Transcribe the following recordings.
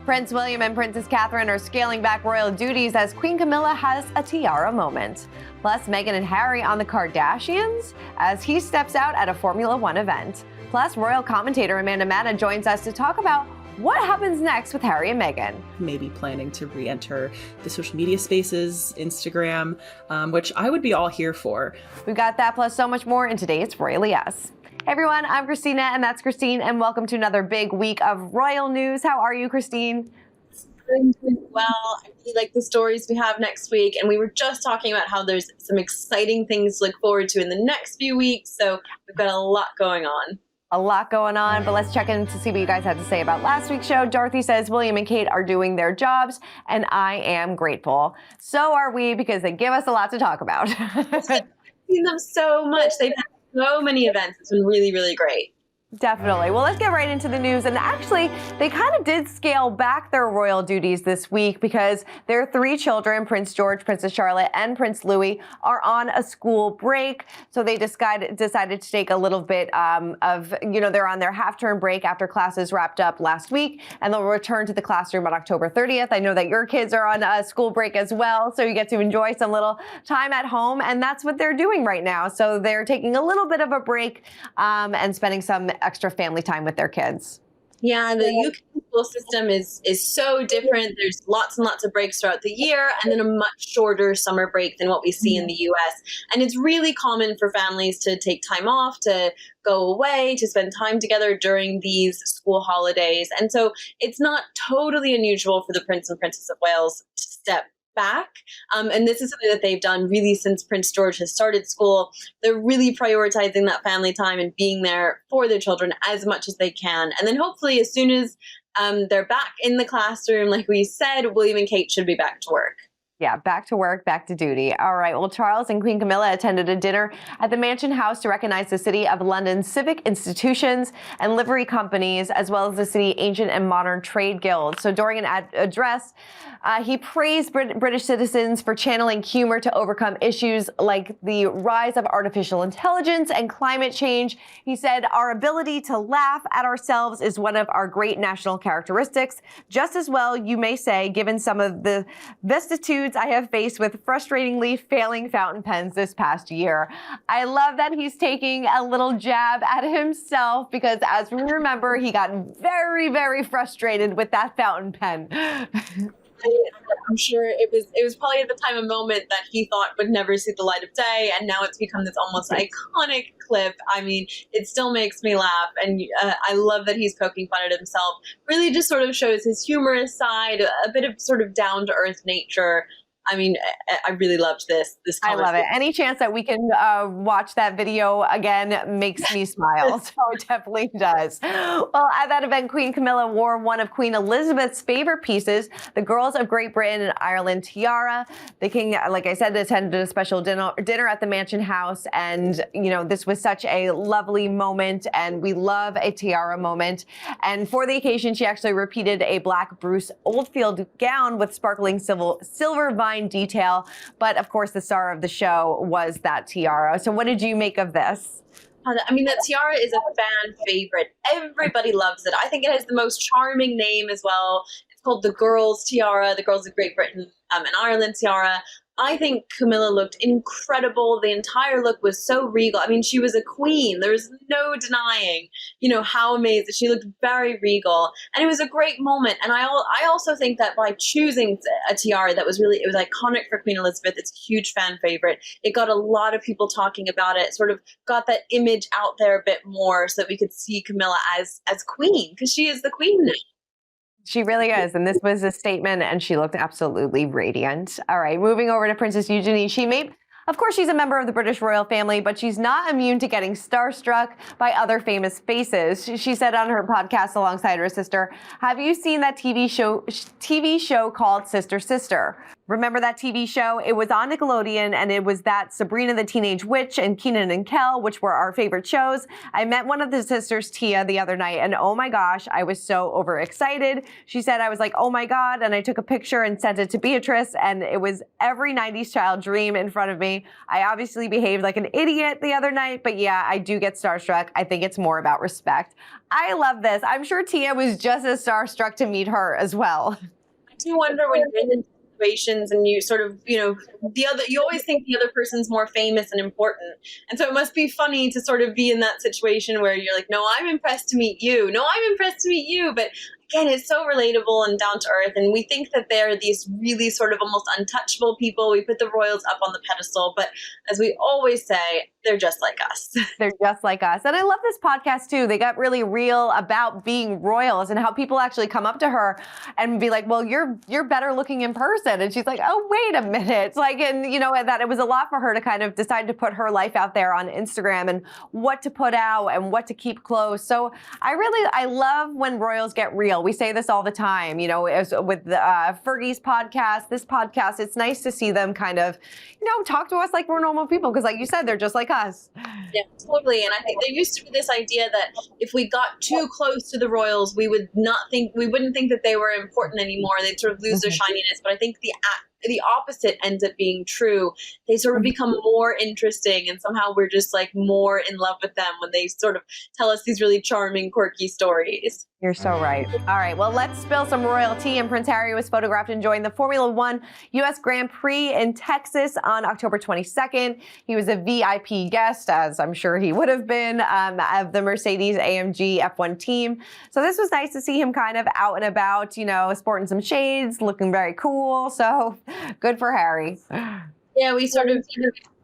Prince William and Princess Catherine are scaling back royal duties as Queen Camilla has a tiara moment. Plus, Meghan and Harry on the Kardashians as he steps out at a Formula One event. Plus, royal commentator Amanda Matta joins us to talk about what happens next with Harry and Meghan. Maybe planning to re-enter the social media spaces, Instagram, which I would be all here for. We've got that plus so much more in today's Royally Us. Hey everyone, I'm Christina and that's Christine, and welcome to another big week of royal news. How are you, Christine? Well, I really like the stories we have next week, and we were just talking about how there's some exciting things to look forward to in the next few weeks, so we've got a lot going on. A lot going on, but let's check in to see what you guys had to say about last week's show. Dorothy says William and Kate are doing their jobs, and I am grateful. So are we, because they give us a lot to talk about. I've seen them so much. They've had so many events. It's been really, really great. Definitely. Well, let's get right into the news. And actually, they kind of did scale back their royal duties this week because their three children, Prince George, Princess Charlotte, and Prince Louis, are on a school break. So they decided to take a little bit they're on their half-term break after classes wrapped up last week, and they'll return to the classroom on October 30th. I know that your kids are on a school break as well, so you get to enjoy some little time at home, and that's what they're doing right now. So they're taking a little bit of a break and spending some extra family time with their kids. Yeah, the UK school system is so different. There's lots and lots of breaks throughout the year, and then a much shorter summer break than what we see in the US. And it's really common for families to take time off, to go away, to spend time together during these school holidays. And so it's not totally unusual for the Prince and Princess of Wales to step back. And this is something that they've done really since Prince George has started school. They're really prioritizing that family time and being there for their children as much as they can. And then hopefully as soon as they're back in the classroom, like we said, William and Kate should be back to work. Yeah, back to work, back to duty. All right. Well, Charles and Queen Camilla attended a dinner at the Mansion House to recognize the City of London's civic institutions and livery companies, as well as the City Ancient and Modern Trade Guild. So during an address, he praised British citizens for channeling humor to overcome issues like the rise of artificial intelligence and climate change. He said, "Our ability to laugh at ourselves is one of our great national characteristics. Just as well, you may say, given some of the vicissitudes I have faced with frustratingly failing fountain pens this past year." I love that he's taking a little jab at himself because, as we remember, he got very, very frustrated with that fountain pen. I'm sure it was probably at the time a moment that he thought would never see the light of day, and now it's become this almost iconic clip. I mean, it still makes me laugh, and I love that he's poking fun at himself. Really just sort of shows his humorous side, a bit of sort of down-to-earth nature. I mean, I really loved this I love it. Any chance that we can watch that video again makes me smile. So it definitely does. Well, at that event, Queen Camilla wore one of Queen Elizabeth's favorite pieces, the Girls of Great Britain and Ireland tiara. The king, like I said, attended a special dinner at the Mansion House. And, this was such a lovely moment. And we love a tiara moment. And for the occasion, she actually repeated a black Bruce Oldfield gown with sparkling silver vine detail, but of course the star of the show was that tiara. So what did you make of this? I mean, that tiara is a fan favorite. Everybody loves it. I think it has the most charming name as well. It's called the Girls Tiara, the Girls of Great Britain and Ireland tiara. I think Camilla looked incredible. The entire look was so regal. I mean, she was a queen. There was no denying, how amazing. She looked very regal, and it was a great moment. And I also think that by choosing a tiara that was it was iconic for Queen Elizabeth, it's a huge fan favorite. It got a lot of people talking about it, sort of got that image out there a bit more so that we could see Camilla as queen, because she is the queen now. She really is. And this was a statement, and she looked absolutely radiant. All right, moving over to Princess Eugenie. Of course, she's a member of the British royal family, but she's not immune to getting starstruck by other famous faces. She said on her podcast alongside her sister, "Have you seen that TV show called Sister Sister?" Remember that TV show? It was on Nickelodeon, and it was that Sabrina the Teenage Witch and Kenan and Kel, which were our favorite shows. I met one of the sisters, Tia, the other night, and oh my gosh, I was so overexcited. She said I was like, oh my God, and I took a picture and sent it to Beatrice, and it was every 90s child dream in front of me. I obviously behaved like an idiot the other night, but yeah, I do get starstruck. I think it's more about respect. I love this. I'm sure Tia was just as starstruck to meet her as well. I do wonder when you're in situations and you sort of, you always think the other person's more famous and important. And so it must be funny to sort of be in that situation where you're like, no, I'm impressed to meet you. No, I'm impressed to meet you. But again, it's so relatable and down to earth. And we think that they're these really sort of almost untouchable people. We put the royals up on the pedestal. But as we always say, they're just like us. They're just like us. And I love this podcast too. They got really real about being royals and how people actually come up to her and be like, well, you're better looking in person. And she's like, oh, wait a minute. It's like, and that it was a lot for her to kind of decide to put her life out there on Instagram and what to put out and what to keep close. So I love when royals get real. We say this all the time, as with Fergie's podcast, this podcast, it's nice to see them kind of, talk to us like we're normal people. Because like you said, they're just like us. Yeah, totally. And I think there used to be this idea that if we got too close to the royals, we wouldn't think that they were important anymore. They'd sort of lose their shininess. But I think the opposite ends up being true. They sort of become more interesting, and somehow we're just like more in love with them when they sort of tell us these really charming, quirky stories. You're so right. All right, well, let's spill some royalty. And Prince Harry was photographed enjoying the Formula One U.S. Grand Prix in Texas on October 22nd. He was a VIP guest, as I'm sure he would have been, of the Mercedes-AMG F1 team. So this was nice to see him kind of out and about, sporting some shades, looking very cool. So good for Harry. Yeah, we sort of...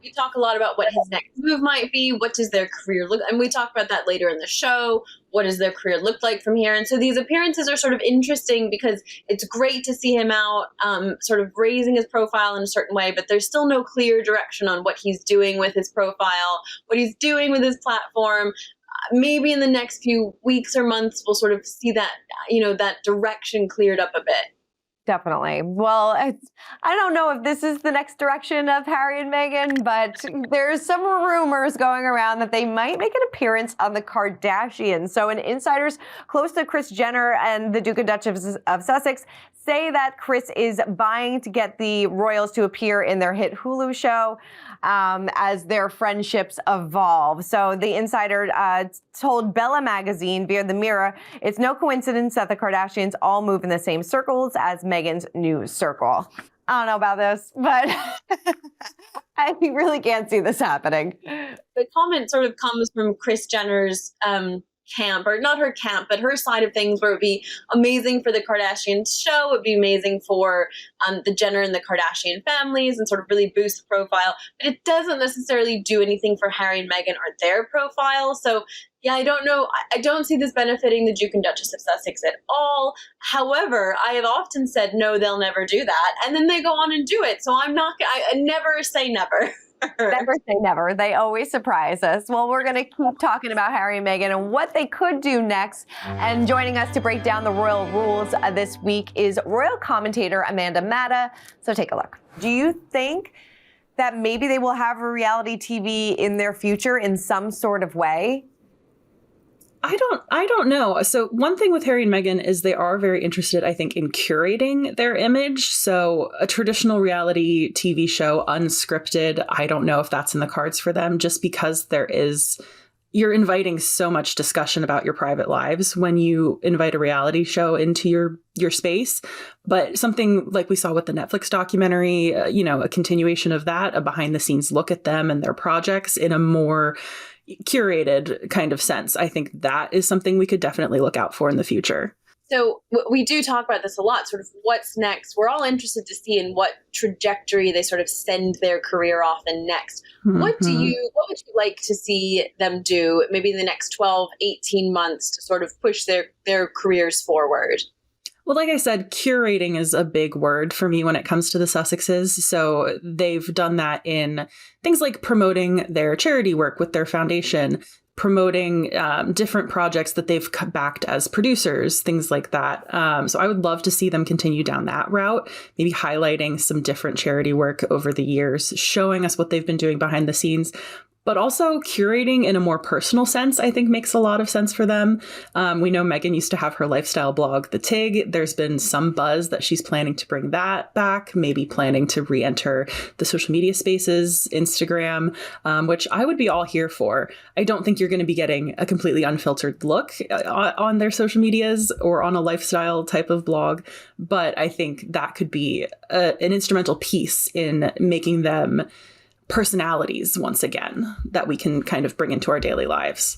We talk a lot about what his next move might be. What does their career look? And we talk about that later in the show. What does their career look like from here? And so these appearances are sort of interesting because it's great to see him out, sort of raising his profile in a certain way, but there's still no clear direction on what he's doing with his profile, what he's doing with his platform. Maybe in the next few weeks or months, we'll sort of see that, that direction cleared up a bit. Definitely. Well, I don't know if this is the next direction of Harry and Meghan, but there's some rumors going around that they might make an appearance on the Kardashians. So insiders close to Kris Jenner and the Duke and Duchess of Sussex say that Kris is vying to get the royals to appear in their hit Hulu show as their friendships evolve. So the insider told Bella Magazine via The Mirror, it's no coincidence that the Kardashians all move in the same circles as Meghan's new circle. I don't know about this, but I really can't see this happening. The comment sort of comes from Kris Jenner's camp, or not her camp, but her side of things, where it would be amazing for the Kardashian show, it would be amazing for the Jenner and the Kardashian families and sort of really boost the profile, but it doesn't necessarily do anything for Harry and Meghan or their profile. So yeah, I don't know. I don't see this benefiting the Duke and Duchess of Sussex at all. However, I have often said, no, they'll never do that. And then they go on and do it. So I never say never. Never say never. They always surprise us. Well, we're going to keep talking about Harry and Meghan and what they could do next. And joining us to break down the royal rules this week is royal commentator Amanda Matta. So take a look. Do you think that maybe they will have a reality TV in their future in some sort of way? I don't know. So one thing with Harry and Meghan is they are very interested, I think, in curating their image. So a traditional reality TV show, unscripted, I don't know if that's in the cards for them, just because you're inviting so much discussion about your private lives when you invite a reality show into your space. But something like we saw with the Netflix documentary, a continuation of that, a behind the scenes look at them and their projects in a more curated kind of sense. I think that is something we could definitely look out for in the future. So we do talk about this a lot, sort of what's next. We're all interested to see in what trajectory they sort of send their career off in next. Mm-hmm. What would you like to see them do maybe in the next 12, 18 months to sort of push their careers forward? Well, like I said, curating is a big word for me when it comes to the Sussexes. So they've done that in things like promoting their charity work with their foundation. promoting different projects that they've backed as producers, things like that. So I would love to see them continue down that route, maybe highlighting some different charity work over the years, showing us what they've been doing behind the scenes, but also curating in a more personal sense, I think makes a lot of sense for them. We know Meghan used to have her lifestyle blog, The Tig. There's been some buzz that she's planning to bring that back, maybe planning to re-enter the social media spaces, Instagram, which I would be all here for. I don't think you're going to be getting a completely unfiltered look on their social medias or on a lifestyle type of blog, but I think that could be an instrumental piece in making them personalities once again that we can kind of bring into our daily lives.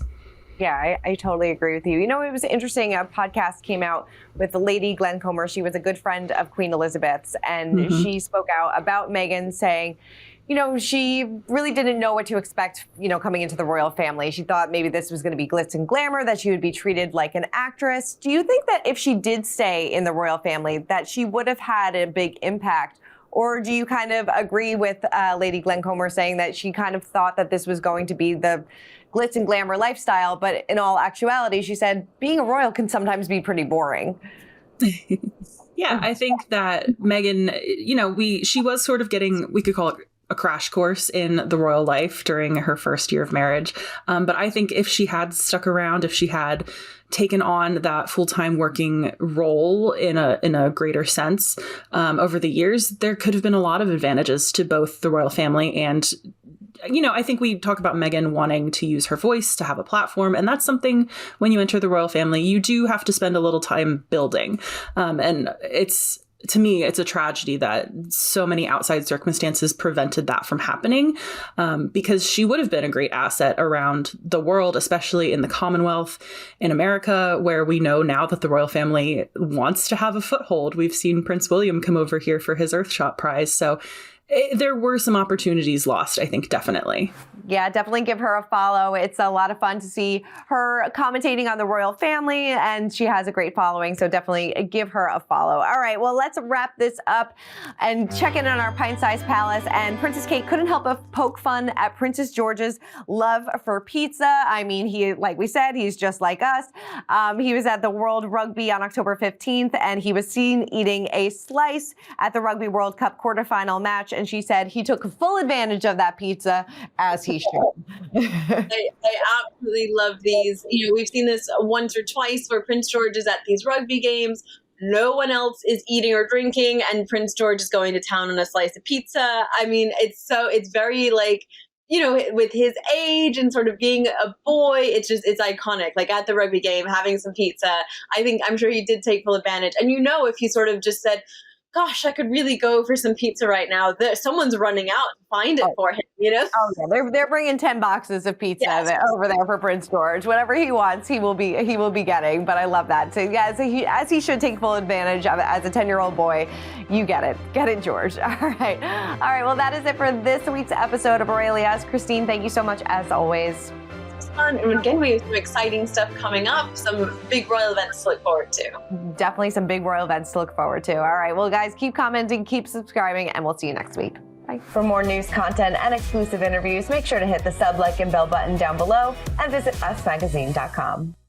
Yeah, I totally agree with you. You know, it was interesting. A podcast came out with Lady Glencomer. She was a good friend of Queen Elizabeth's, and she spoke out about Meghan, saying, you know, she really didn't know what to expect, you know, coming into the royal family. She thought maybe this was going to be glitz and glamour, that she would be treated like an actress. Do you think that if she did stay in the royal family, that she would have had a big impact? Or do you kind of agree with Lady Glencomer saying that she kind of thought that this was going to be the glitz and glamour lifestyle, but in all actuality, she said being a royal can sometimes be pretty boring? Yeah, I think that Meghan, you know, she was sort of getting, we could call it a crash course in the royal life during her first year of marriage. But I think if she had stuck around, if she had taken on that full-time working role in a greater sense over the years, there could have been a lot of advantages to both the royal family and, you know, I think we talk about Meghan wanting to use her voice to have a platform. And that's something when you enter the royal family, you do have to spend a little time building. And to me, it's a tragedy that so many outside circumstances prevented that from happening, because she would have been a great asset around the world, especially in the Commonwealth, in America, where we know now that the royal family wants to have a foothold. We've seen Prince William come over here for his Earthshot Prize. So there were some opportunities lost, I think, definitely. Yeah, definitely give her a follow. It's a lot of fun to see her commentating on the royal family, and she has a great following, so definitely give her a follow. All right, well, let's wrap this up and check in on our pint-sized palace. And Princess Kate couldn't help but poke fun at Princess George's love for pizza. I mean, he, like we said, he's just like us. He was at the World Rugby on October 15th, and he was seen eating a slice at the Rugby World Cup quarterfinal match. And she said he took full advantage of that pizza, as he should. I absolutely love these. You know, we've seen this once or twice where Prince George is at these rugby games. No one else is eating or drinking, and Prince George is going to town on a slice of pizza. I mean, it's very like, you know, with his age and sort of being a boy, it's iconic. Like at the rugby game, having some pizza. I'm sure he did take full advantage. And you know, if he sort of just said, gosh, I could really go for some pizza right now, someone's running out to find it for him, you know? Oh, yeah. They're bringing 10 boxes of pizza over there for Prince George. Whatever he wants, he will be getting. But I love that. So, yeah, as he should take full advantage of it as a 10-year-old boy. You get it. Get it, George. All right. Well, that is it for this week's episode of Aurelia's. Christine, thank you so much, as always. Fun. And again, we have some exciting stuff coming up, some big royal events to look forward to. Definitely some big royal events to look forward to. All right, well, guys, keep commenting, keep subscribing, and we'll see you next week. Bye. For more news, content, and exclusive interviews, make sure to hit the sub, like, and bell button down below and visit usmagazine.com.